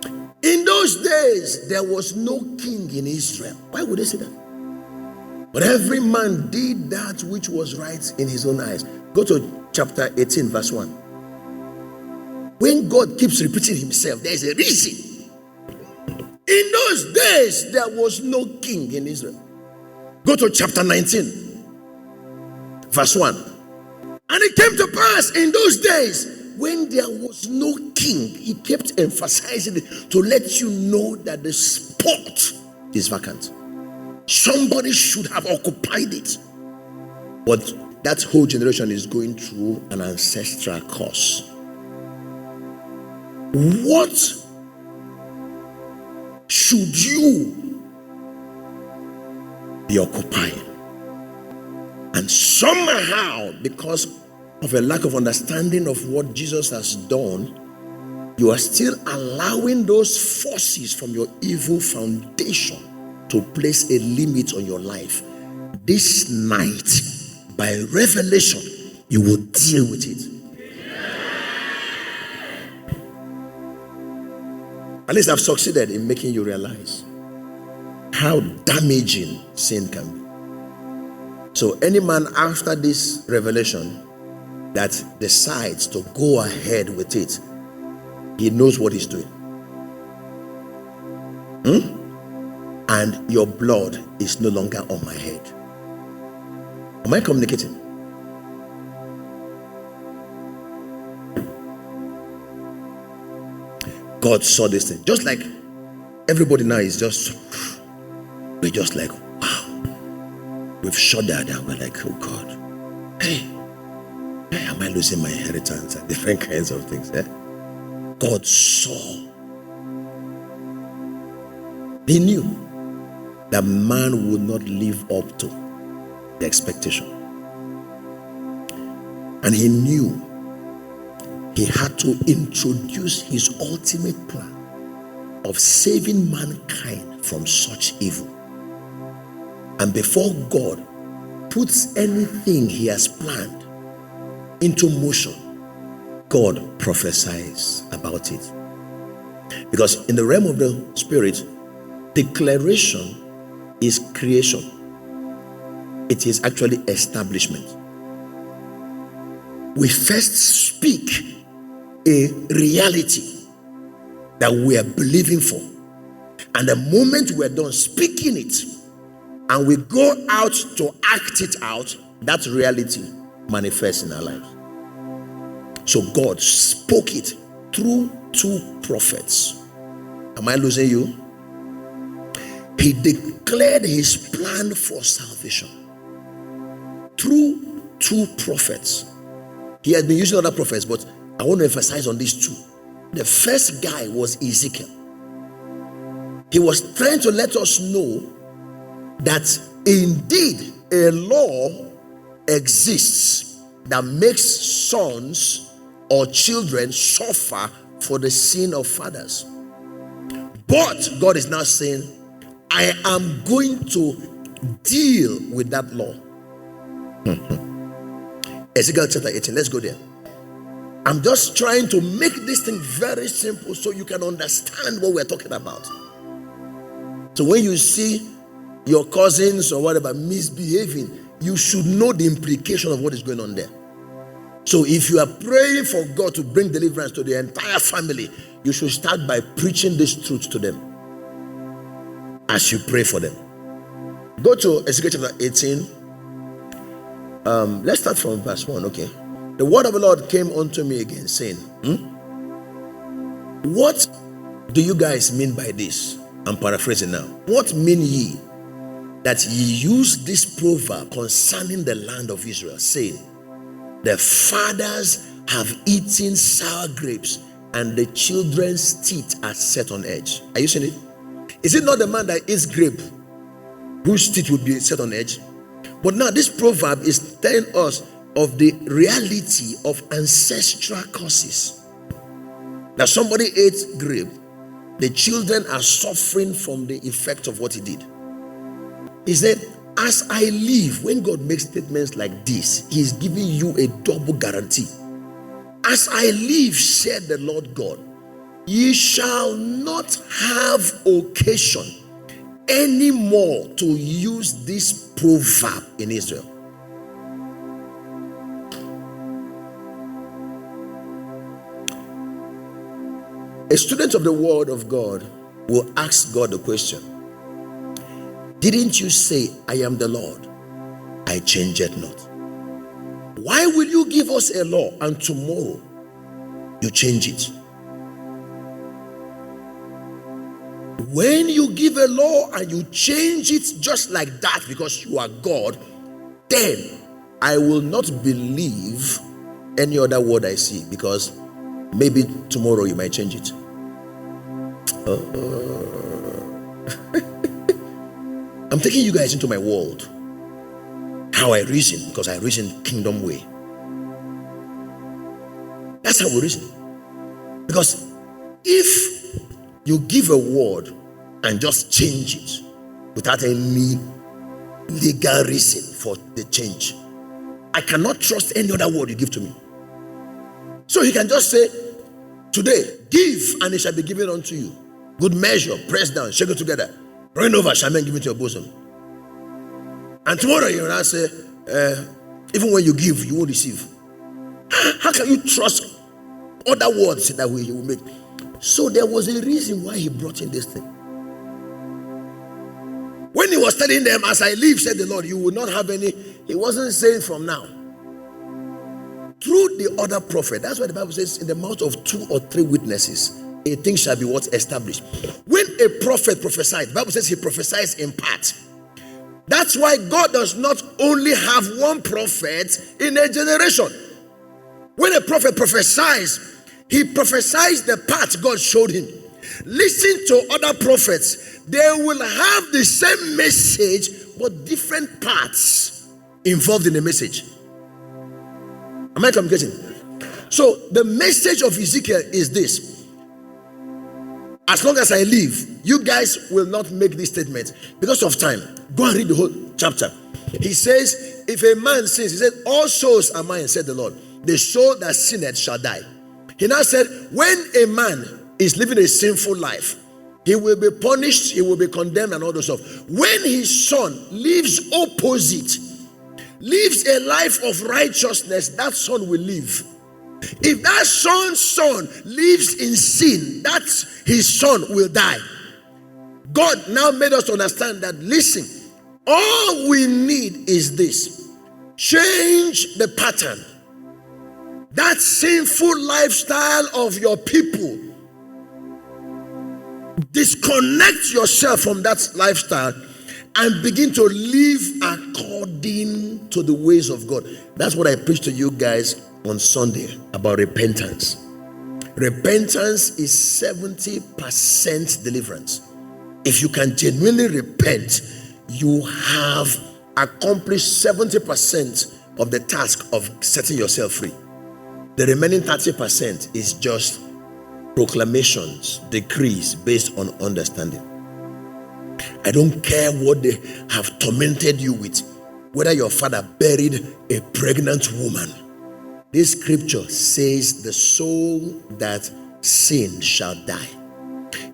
In those days, there was no king in Israel. Why would they say that? But every man did that which was right in his own eyes. Go to chapter 18, verse 1. When God keeps repeating himself, there is a reason. In those days, there was no king in Israel. Go to chapter 19, verse 1. And it came to pass in those days, when there was no king, he kept emphasizing it to let you know that the spot is vacant. Somebody should have occupied it. But that whole generation is going through an ancestral curse. What should you be occupying? And somehow, because of a lack of understanding of what Jesus has done, you are still allowing those forces from your evil foundation to place a limit on your life. This night, by revelation, you will deal with it. At least I've succeeded in making you realize how damaging sin can be. So any man after this revelation that decides to go ahead with it, he knows what he's doing. And your blood is no longer on my head. Am I communicating? God saw this thing. Just like everybody now is we're just like, wow. We've shuddered and we're like, oh God, hey, am I losing my inheritance and different kinds of things? God saw. He knew that man would not live up to the expectation. And he knew he had to introduce his ultimate plan of saving mankind from such evil. And before God puts anything he has planned into motion, God prophesies about it. Because in the realm of the spirit, declaration is creation. It is actually establishment. We first speak a reality that we are believing for, and the moment we're done speaking it and we go out to act it out, that reality manifests in our lives. So God spoke it through two prophets. Am I losing you? He declared his plan for salvation through two prophets. He had been using other prophets, but I want to emphasize on these two. The first guy was Ezekiel. He was trying to let us know that indeed a law exists that makes sons or children suffer for the sin of fathers. But God is now saying, I am going to deal with that law. Ezekiel chapter 18, let's go there. I'm just trying to make this thing very simple so you can understand what we're talking about. So when you see your cousins or whatever misbehaving, you should know the implication of what is going on there. So if you are praying for God to bring deliverance to the entire family, you should start by preaching this truth to them as you pray for them. Go to Ezekiel chapter 18. Let's start from verse 1, okay? The word of the Lord came unto me again, saying, What do you guys mean by this? I'm paraphrasing now. What mean ye that ye use this proverb concerning the land of Israel, saying, the fathers have eaten sour grapes, and the children's teeth are set on edge? Are you seeing it? Is it not the man that eats grape whose teeth will be set on edge? But now this proverb is telling us of the reality of ancestral curses. That somebody ate grape, the children are suffering from the effect of what he did. He said, as I live, when God makes statements like this, he is giving you a double guarantee. As I live, said the Lord God, ye shall not have occasion anymore to use this proverb in Israel. A student of the word of God will ask God the question, didn't you say, I am the Lord, I change it not? Why will you give us a law and tomorrow you change it? When you give a law and you change it just like that because you are God, then I will not believe any other word I see, because maybe tomorrow you might change it. I'm taking you guys into my world, how I reason, because I reason kingdom way. That's how we reason. Because if you give a word and just change it without any legal reason for the change, I cannot trust any other word you give to me. So he can just say, today, give and it shall be given unto you. Good measure, press down, shake it together, run over, shall men give it to your bosom. And tomorrow you will now say, even when you give, you won't receive. How can you trust other words that way you will make? So there was a reason why he brought in this thing. When he was telling them, as I live, said the Lord, you will not have any, he wasn't saying from now. Through the other prophet, that's why the Bible says, in the mouth of 2 or 3 witnesses, a thing shall be what? Established. When a prophet prophesied, the Bible says he prophesies in part. That's why God does not only have one prophet in a generation. When a prophet prophesies, he prophesies the part God showed him. Listen to other prophets. They will have the same message, but different parts involved in the message. Am I communicating? So the message of Ezekiel is this: as long as I live, you guys will not make this statement. Because of time, go and read the whole chapter. He says, if a man sins, he said, all souls are mine, said the Lord. The soul that sinneth shall die. He now said, when a man is living a sinful life, he will be punished, he will be condemned and all those stuff. When his son lives opposite, lives a life of righteousness, that son will live. If that son's son lives in sin, that his son will die. God now made us understand that, listen, all we need is this: change the pattern. That sinful lifestyle of your people, disconnect yourself from that lifestyle and begin to live according to the ways of God. That's what I preached to you guys on Sunday about repentance. Repentance is 70% deliverance. If you can genuinely repent, you have accomplished 70% of the task of setting yourself free. The remaining 30% is just proclamations, decrees based on understanding. I don't care what they have tormented you with, whether your father buried a pregnant woman. This scripture says the soul that sins shall die.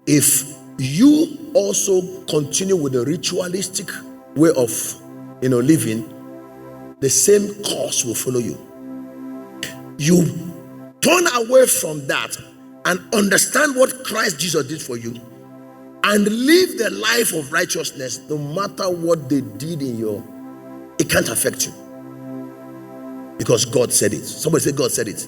If you also continue with the ritualistic way of living, the same course will follow you. You turn away from that and understand what Christ Jesus did for you and live the life of righteousness. No matter what they did it can't affect you, because God said it. Somebody say, God said it.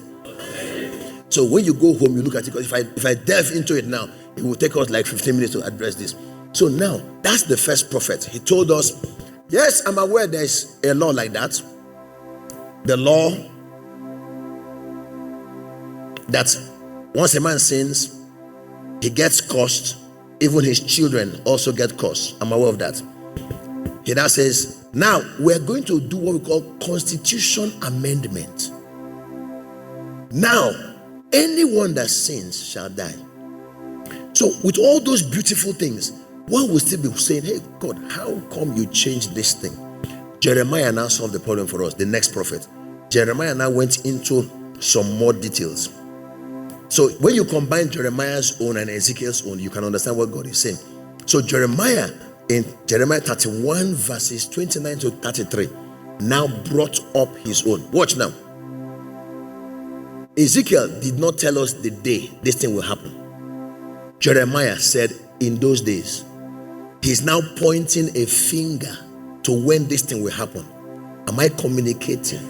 So when you go home, you look at it. Because if I delve into it now, it will take us like 15 minutes to address this. So now, that's the first prophet. He told us, yes, I'm aware there's a law like that. The law that once a man sins, he gets cursed. Even his children also get cursed. I'm aware of that. He now says, now we're going to do what we call constitution amendment. Now, anyone that sins shall die. So with all those beautiful things, one will still be saying, hey God, how come you changed this thing? Jeremiah now solved the problem for us, the next prophet. Jeremiah now went into some more details. So when you combine Jeremiah's own and Ezekiel's own, you can understand what God is saying. So Jeremiah, in Jeremiah 31 verses 29 to 33, now brought up his own. Watch now. Ezekiel did not tell us the day this thing will happen. Jeremiah said in those days. He's now pointing a finger to when this thing will happen. Am I communicating?